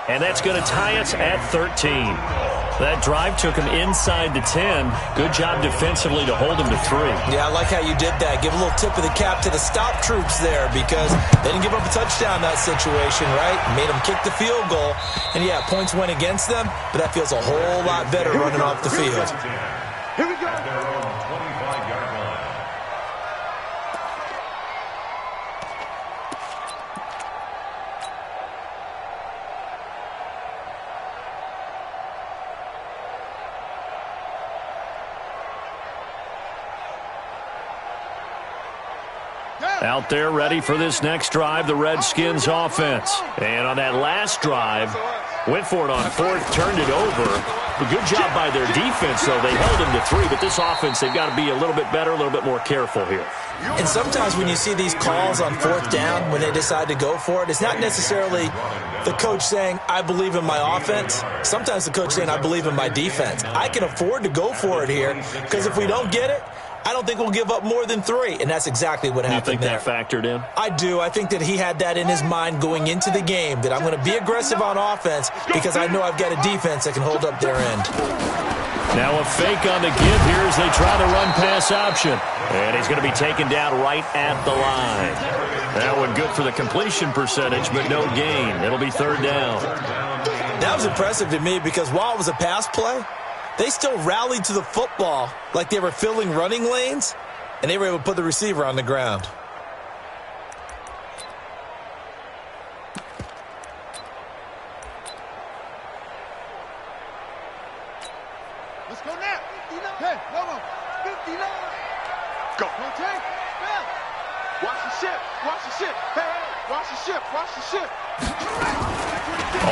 And that's going to tie us at 13. That drive took him inside the 10. Good job defensively to hold him to 3. Yeah, I like how you did that. Give a little tip of the cap to the stop troops there because they didn't give up a touchdown in that situation, right? Made them kick the field goal. And, yeah, points went against them, but that feels a whole lot better running off the field. Here we go. At their own 25-yard line. Out there ready for this next drive, the Redskins offense. And on that last drive, went for it on fourth, turned it over. A good job by their defense, though. They held them to 3, but this offense, they've got to be a little bit better, a little bit more careful here. And sometimes when you see these calls on fourth down, when they decide to go for it, it's not necessarily the coach saying, I believe in my offense. Sometimes the coach saying, I believe in my defense. I can afford to go for it here because if we don't get it, I don't think we'll give up more than 3, and that's exactly what happened there. You think that factored in? I do. I think that he had that in his mind going into the game, that I'm going to be aggressive on offense because I know I've got a defense that can hold up their end. Now a fake on the give here as they try to run pass option. And he's going to be taken down right at the line. That one good for the completion percentage, but no gain. It'll be third down. That was impressive to me because while it was a pass play, they still rallied to the football like they were filling running lanes, and they were able to put the receiver on the ground. Let's go now. 59. Hey, Lobo. 59. Go. Okay. Yeah. Watch the ship. Watch the ship. Hey, hey. Watch the ship. Watch the ship.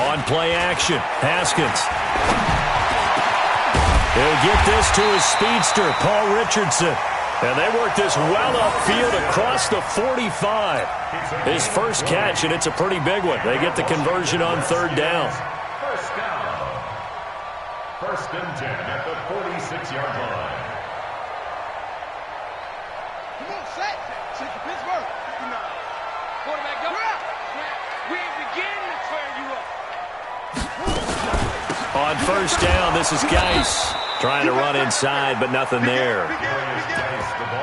On play action, Haskins. He'll get this to his speedster, Paul Richardson. And they work this well upfield across the 45. His first catch, and it's a pretty big one. They get the conversion on third down. First down. First and 10 at the 46-yard line. Come on, set. Take the Pittsburgh. 59. Quarterback, go. We ain't beginning to tear you up. On first down, this is Geis. Trying to run inside, but nothing there.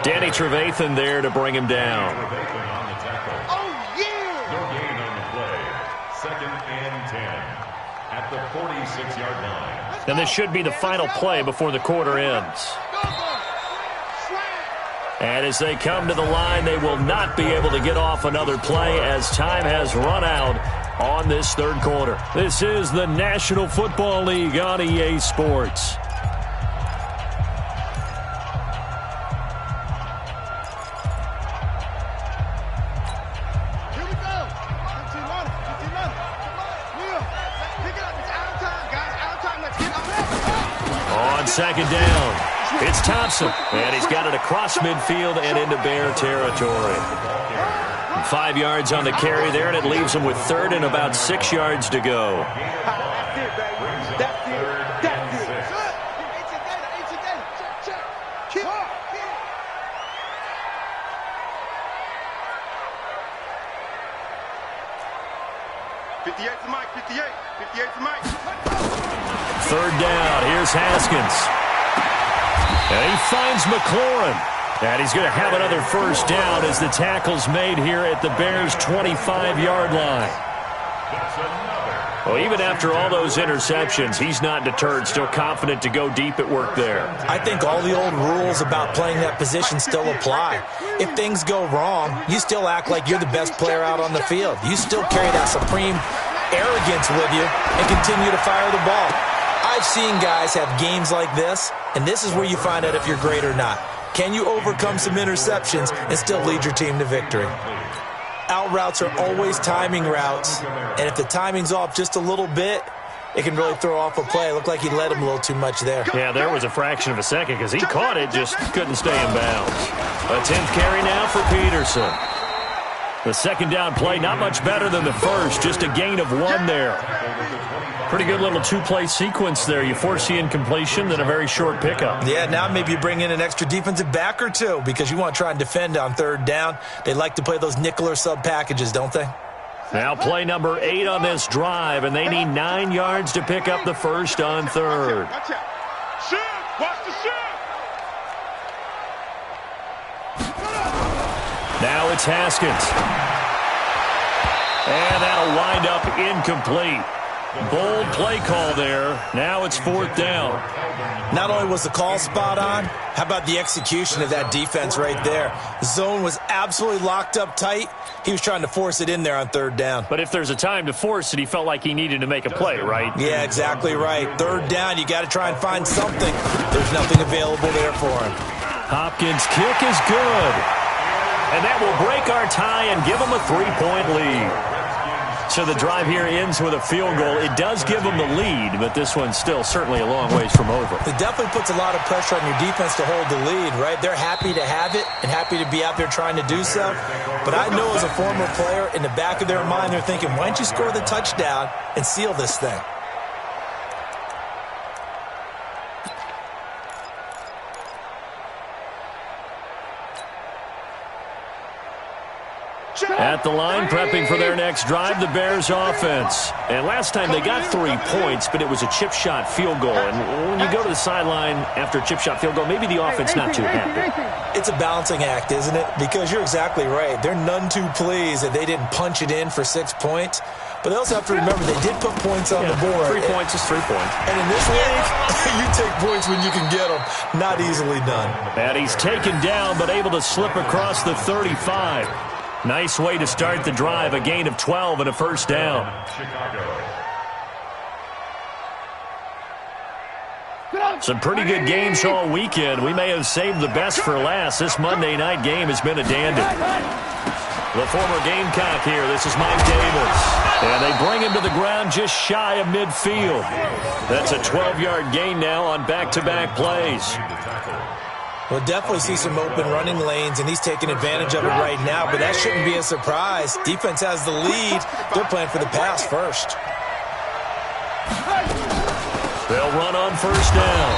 Danny Trevathan there to bring him down. Oh, yeah! No gain on the play. Second and 10 at the 46-yard line. And this should be the final play before the quarter ends. And as they come to the line, they will not be able to get off another play as time has run out on this third quarter. This is the National Football League on EA Sports. On second down, it's Thompson, and he's got it across midfield and into Bear territory. 5 yards on the carry there, and it leaves him with third and about 6 yards to go. That's it, baby. That's it. That's it. Check. 58 to Mike. 58 to Mike. Third down, here's Haskins. And he finds McLaurin. And he's going to have another first down as the tackle's made here at the Bears' 25-yard line. Well, even after all those interceptions, he's not deterred, still confident to go deep at work there. I think all the old rules about playing that position still apply. If things go wrong, you still act like you're the best player out on the field. You still carry that supreme arrogance with you and continue to fire the ball. I've seen guys have games like this, and this is where you find out if you're great or not. Can you overcome some interceptions and still lead your team to victory? Out routes are always timing routes, and if the timing's off just a little bit, it can really throw off a play. It looked like he led him a little too much there. Yeah, there was a fraction of a second because he caught it, just couldn't stay in bounds. A 10th carry now for Peterson. The second down play, not much better than the first, just a gain of 1 there. Pretty good little two-play sequence there. You force the incompletion, then a very short pickup. Yeah, now maybe you bring in an extra defensive back or two because you want to try and defend on third down. They like to play those nickel or sub packages, don't they? Now play number 8 on this drive, and they need 9 yards to pick up the first on third. Watch out. Shoot. Watch the shoot. Now it's Haskins. And that'll wind up incomplete. Bold play call there. Now it's 4th down. Not only was the call spot on, how about the execution of that defense right there? The zone was absolutely locked up tight. He was trying to force it in there on third down. But if there's a time to force it, he felt like he needed to make a play, right? Yeah, exactly right. Third down, you got to try and find something. There's nothing available there for him. Hopkins' kick is good. And that will break our tie and give him a 3-point lead. So the drive here ends with a field goal. It does give them the lead, but this one's still certainly a long ways from over. It definitely puts a lot of pressure on your defense to hold the lead, right? They're happy to have it and happy to be out there trying to do so. But I know as a former player, in the back of their mind, they're thinking, why don't you score the touchdown and seal this thing? At the line, prepping for their next drive, the Bears offense. And last time they got 3 points, but it was a chip shot field goal. And when you go to the sideline after a chip shot field goal, maybe the offense not too happy. It's a balancing act, isn't it? Because you're exactly right. They're none too pleased that they didn't punch it in for 6 points. But they also have to remember they did put points on the board. 3 points is 3 points. And in this league, you take points when you can get them. Not easily done. And he's taken down, but able to slip across the 35. Nice way to start the drive, a gain of 12 and a first down. Some pretty good games all weekend. We may have saved the best for last. This Monday night game has been a dandy. The former Gamecock here. This is Mike Davis. And they bring him to the ground just shy of midfield. That's a 12-yard gain now on back-to-back plays. We'll definitely see some open running lanes, and he's taking advantage of it right now, but that shouldn't be a surprise. Defense has the lead. They're playing for the pass first. They'll run on first down.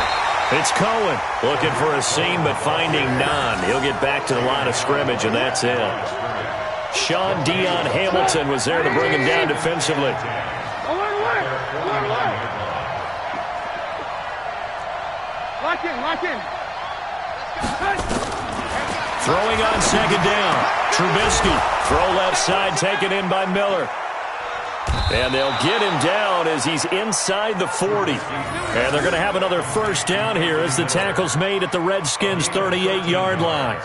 It's Cohen looking for a seam, but finding none. He'll get back to the line of scrimmage, and that's it. Sean Dion Hamilton was there to bring him down defensively. Lock in, lock in. Throwing on second down. Trubisky. Throw left side, taken in by Miller. And they'll get him down as he's inside the 40. And they're going to have another first down here as the tackle's made at the Redskins' 38-yard line.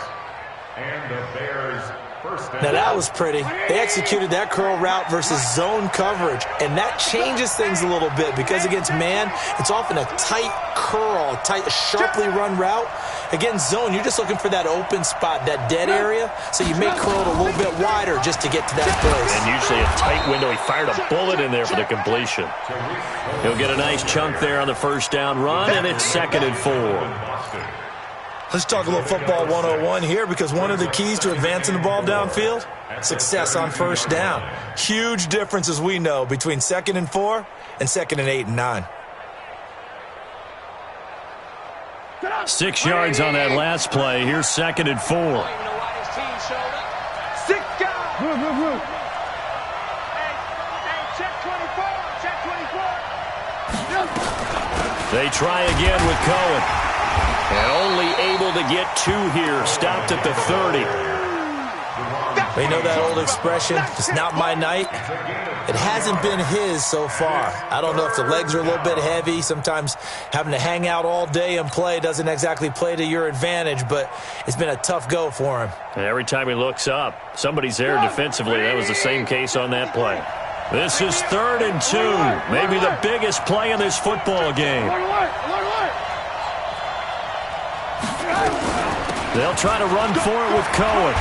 And the Bears first down. Now that was pretty. They executed that curl route versus zone coverage, and that changes things a little bit because against man, it's often a tight curl, tight, sharply run route. Against zone, you're just looking for that open spot, that dead area, so you make curl it a little bit wider just to get to that place. And usually a tight window. He fired a bullet in there for the completion. He'll get a nice chunk there on the first down run, and it's 2nd and 4. Let's talk a little football 101 here because one of the keys to advancing the ball downfield, success on first down. Huge difference, as we know, between 2nd and 4 and 2nd and 8 and 9. 6 yards on that last play. Here's 2nd and 4. 6 guys. Move. Hey, check 24. They try again with Cohen. And only able to get 2 here. Stopped at the 30. Well, you know that old expression, it's not my night? It hasn't been his so far. I don't know if the legs are a little bit heavy. Sometimes having to hang out all day and play doesn't exactly play to your advantage, but it's been a tough go for him. And every time he looks up, somebody's there defensively. That was the same case on that play. This is 3rd and 2, maybe the biggest play in this football game. They'll try to run for it with Cohen.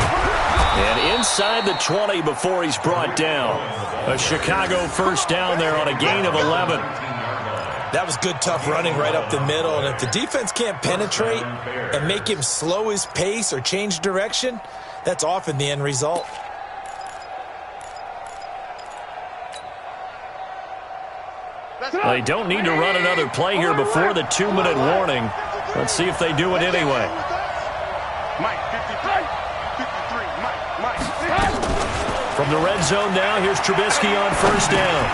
And inside the 20 before he's brought down. A Chicago first down there on a gain of 11. That was good, tough running right up the middle. And if the defense can't penetrate and make him slow his pace or change direction, that's often the end result. They don't need to run another play here before the 2-minute warning. Let's see if they do it anyway. From the red zone now, here's Trubisky on first down.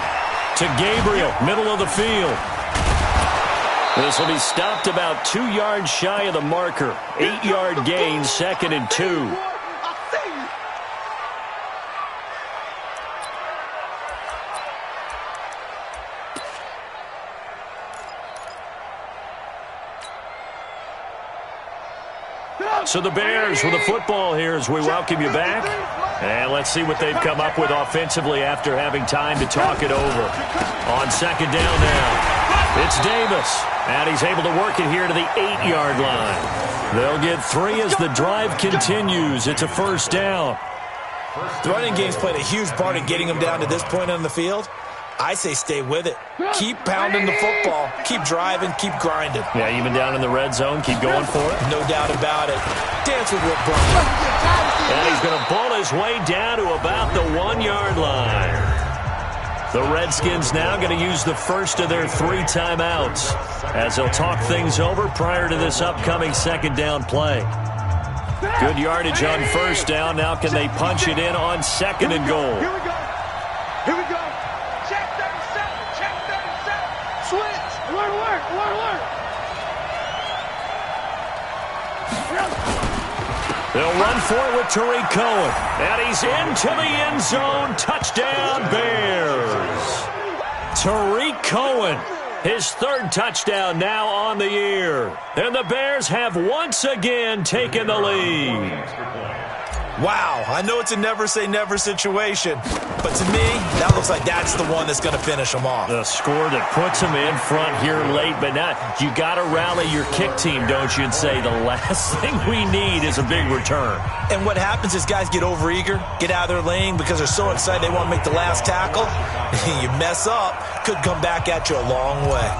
To Gabriel, middle of the field. This will be stopped about 2 yards shy of the marker. 8-yard gain, 2nd and 2. So the Bears with the football here as we welcome you back. And let's see what they've come up with offensively after having time to talk it over. On 2nd down now, it's Davis. And he's able to work it here to the 8-yard line. They'll get 3 as the drive continues. It's a first down. The running game's played a huge part in getting them down to this point on the field. I say stay with it. Keep pounding the football. Keep driving. Keep grinding. Yeah, even down in the red zone, keep going for it. No doubt about it. Dance with Rick Brown. And he's going to pull his way down to about the 1-yard line. The Redskins now going to use the first of their 3 timeouts as they'll talk things over prior to this upcoming 2nd down play. Good yardage on first down. Now can they punch it in on 2nd and goal? Here we go. Here we go. Check 37. Check 37. Switch. Alert. They'll run for it with Tariq Cohen. And he's into the end zone. Touchdown, Bears. Tariq Cohen, his 3rd touchdown now on the year. And the Bears have once again taken the lead. Wow, I know it's a never-say-never situation, but to me, that looks like that's the one that's going to finish them off. The score that puts them in front here late, but now you got to rally your kick team, don't you, and say the last thing we need is a big return. And what happens is guys get overeager, get out of their lane because they're so excited they want to make the last tackle. You mess up, could come back at you a long way.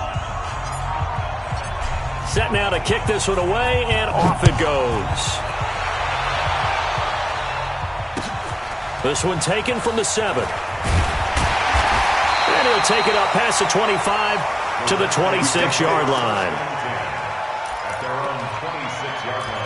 Set now to kick this one away, and off it goes. This one taken from the 7. And he'll take it up past the 25 to the 26-yard line. At their own 26-yard line.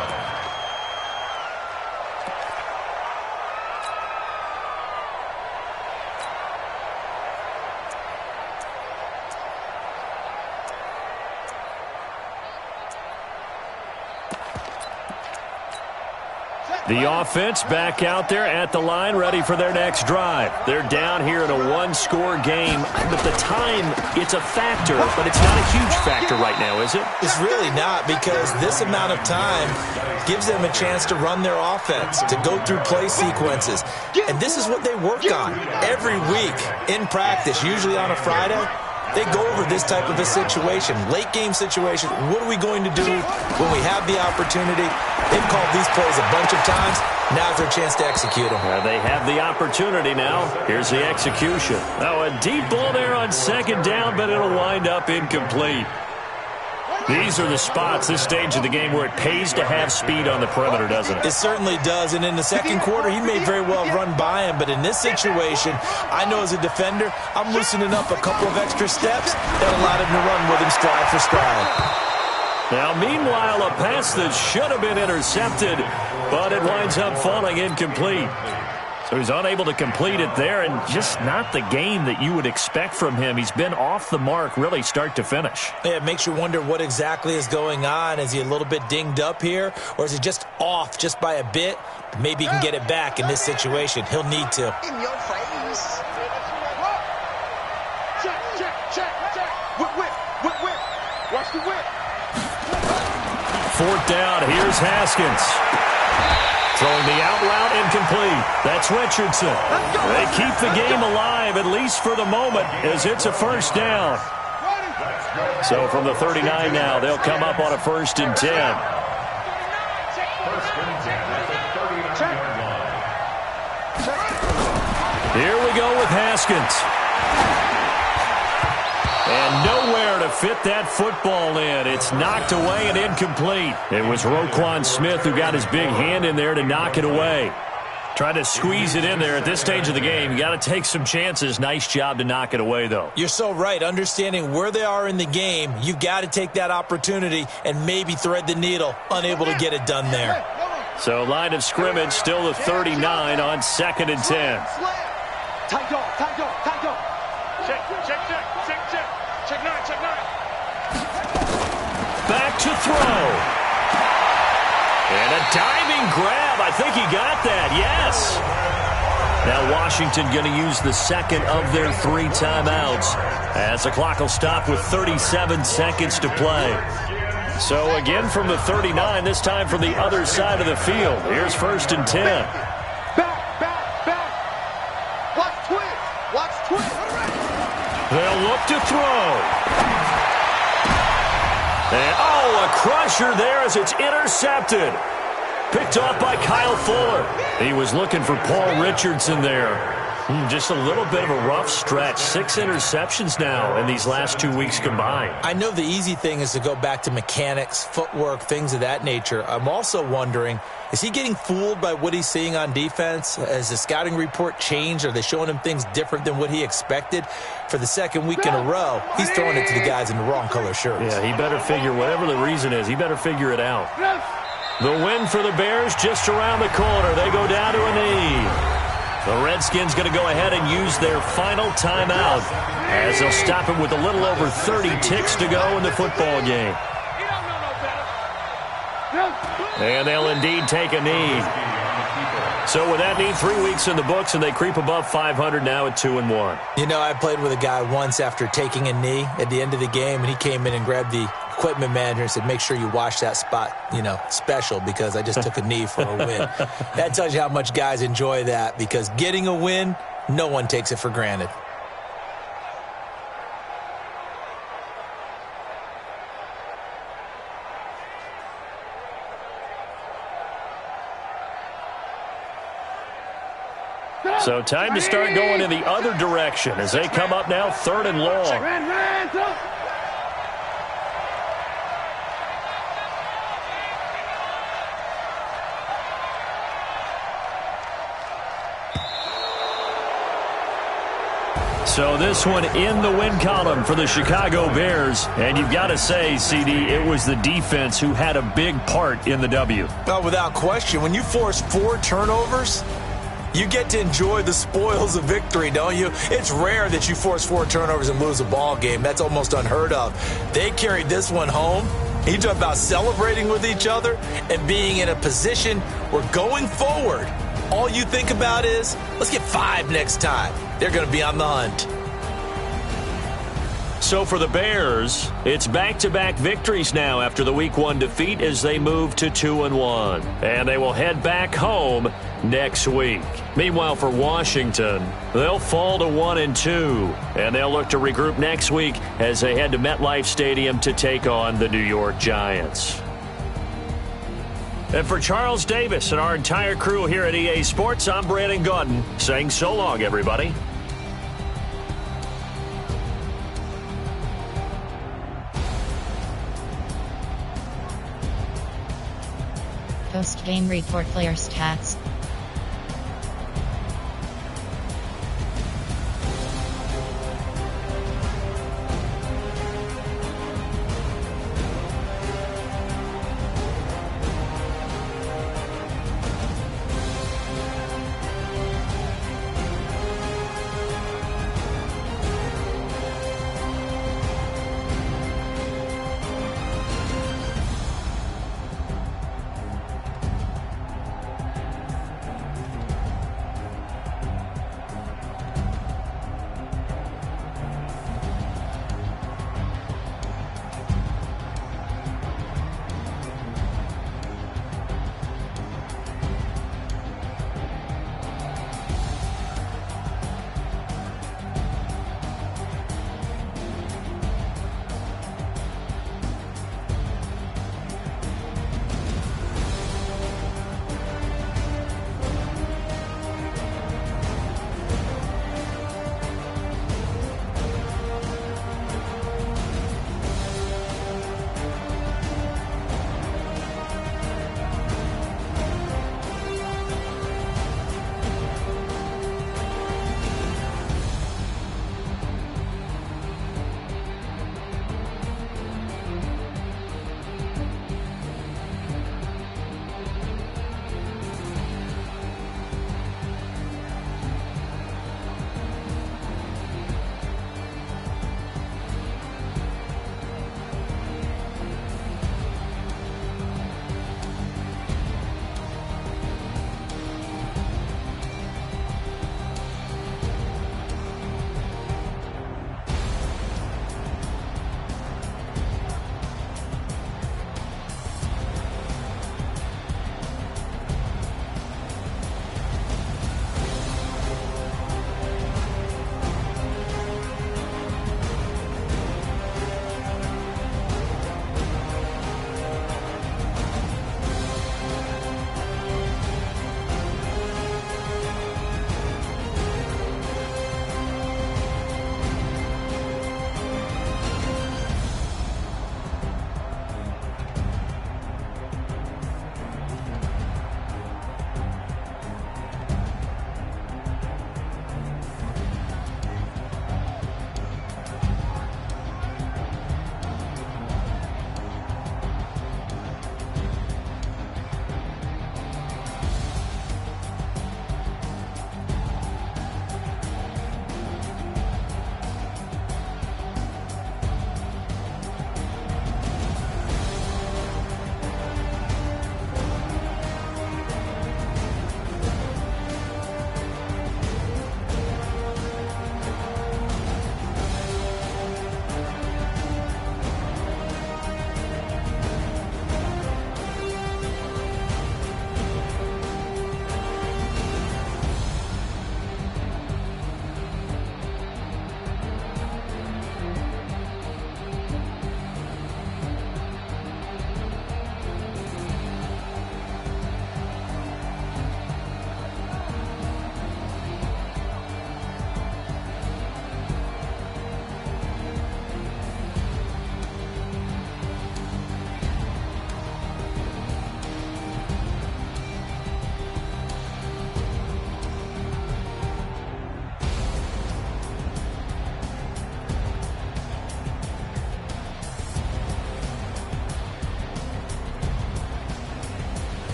The offense back out there at the line, ready for their next drive. They're down here in a 1-score game. But the time, it's a factor, but it's not a huge factor right now, is it? It's really not, because this amount of time gives them a chance to run their offense, to go through play sequences. And this is what they work on every week in practice, usually on a Friday. They go over this type of a situation, late game situation. What are we going to do when we have the opportunity? They've called these plays a bunch of times. Now's their chance to execute them. They have the opportunity now. Here's the execution. Now a deep ball there on 2nd down, but it'll wind up incomplete. These are the spots, this stage of the game, where it pays to have speed on the perimeter, doesn't it? It certainly does, and in the 2nd quarter, he may very well run by him, but in this situation, I know as a defender, I'm loosening up a couple of extra steps that allowed him to run with him stride for stride. Now, meanwhile, a pass that should have been intercepted, but it winds up falling incomplete. So he's unable to complete it there, and just not the game that you would expect from him. He's been off the mark really start to finish. Yeah, it makes you wonder what exactly is going on. Is he a little bit dinged up here, or is he just off just by a bit? Maybe he can get it back in this situation. He'll need to. In your face. Check, check, check, check. Whip, whip, whip, whip. Watch the whip. Fourth down, here's Haskins. Throwing the out route incomplete. That's Richardson. They keep the game alive, at least for the moment, as it's a first down. So from the 39 now, they'll come up on a 1st and 10. 1st and 10 at the 39-yard line. Here we go with Haskins. And nowhere to fit that football in. It's knocked away and incomplete. It was Roquan Smith who got his big hand in there to knock it away. Trying to squeeze it in there at this stage of the game. You got to take some chances. Nice job to knock it away, though. You're so right. Understanding where they are in the game, you've got to take that opportunity and maybe thread the needle. Unable to get it done there. So line of scrimmage still the 39 on 2nd and 10. Tight dog, tight dog, tight dog. Check, check, check, check, check. Check 9, check 9. Back to throw. And a diving grab. I think he got that. Yes. Now Washington going to use the second of their 3 timeouts as the clock will stop with 37 seconds to play. So again from the 39, this time from the other side of the field. Here's 1st and 10. Back, back, back. Watch twist. Watch twist. They'll look to throw. And, a crusher there as it's intercepted. Picked off by Kyle Fuller. He was looking for Paul Richardson there. Just a little bit of a rough stretch. 6 interceptions now in these last 2 weeks combined. I know the easy thing is to go back to mechanics, footwork, things of that nature. I'm also wondering, is he getting fooled by what he's seeing on defense? Has the scouting report changed? Are they showing him things different than what he expected? For the 2nd week in a row, he's throwing it to the guys in the wrong color shirts. Yeah, he better figure, whatever the reason is, he better figure it out. The win for the Bears just around the corner. They go down to a knee. The Redskins going to go ahead and use their final timeout as they'll stop it with a little over 30 ticks to go in the football game. And they'll indeed take a knee. So with that knee, 3 weeks in the books, and they creep above 500 now at 2-1. You know, I played with a guy once after taking a knee at the end of the game, and he came in and grabbed the equipment manager and said, make sure you wash that spot, special, because I just took a knee for a win. That tells you how much guys enjoy that, because getting a win, no one takes it for granted. So time to start going in the other direction as they come up now 3rd and long. So this one in the win column for the Chicago Bears. And you've got to say, CD, it was the defense who had a big part in the W. Well, without question, when you force 4 turnovers, you get to enjoy the spoils of victory, don't you? It's rare that you force 4 turnovers and lose a ball game. That's almost unheard of. They carried this one home. You talk about celebrating with each other and being in a position where going forward, all you think about is, let's get 5 next time. They're going to be on the hunt. So for the Bears, it's back-to-back victories now after the Week 1 defeat as they move to 2-1. And they will head back home next week. Meanwhile, for Washington, they'll fall to 1-2. And they'll look to regroup next week as they head to MetLife Stadium to take on the New York Giants. And for Charles Davis and our entire crew here at EA Sports, I'm Brandon Gaudin saying so long, everybody. Post-game report, player stats.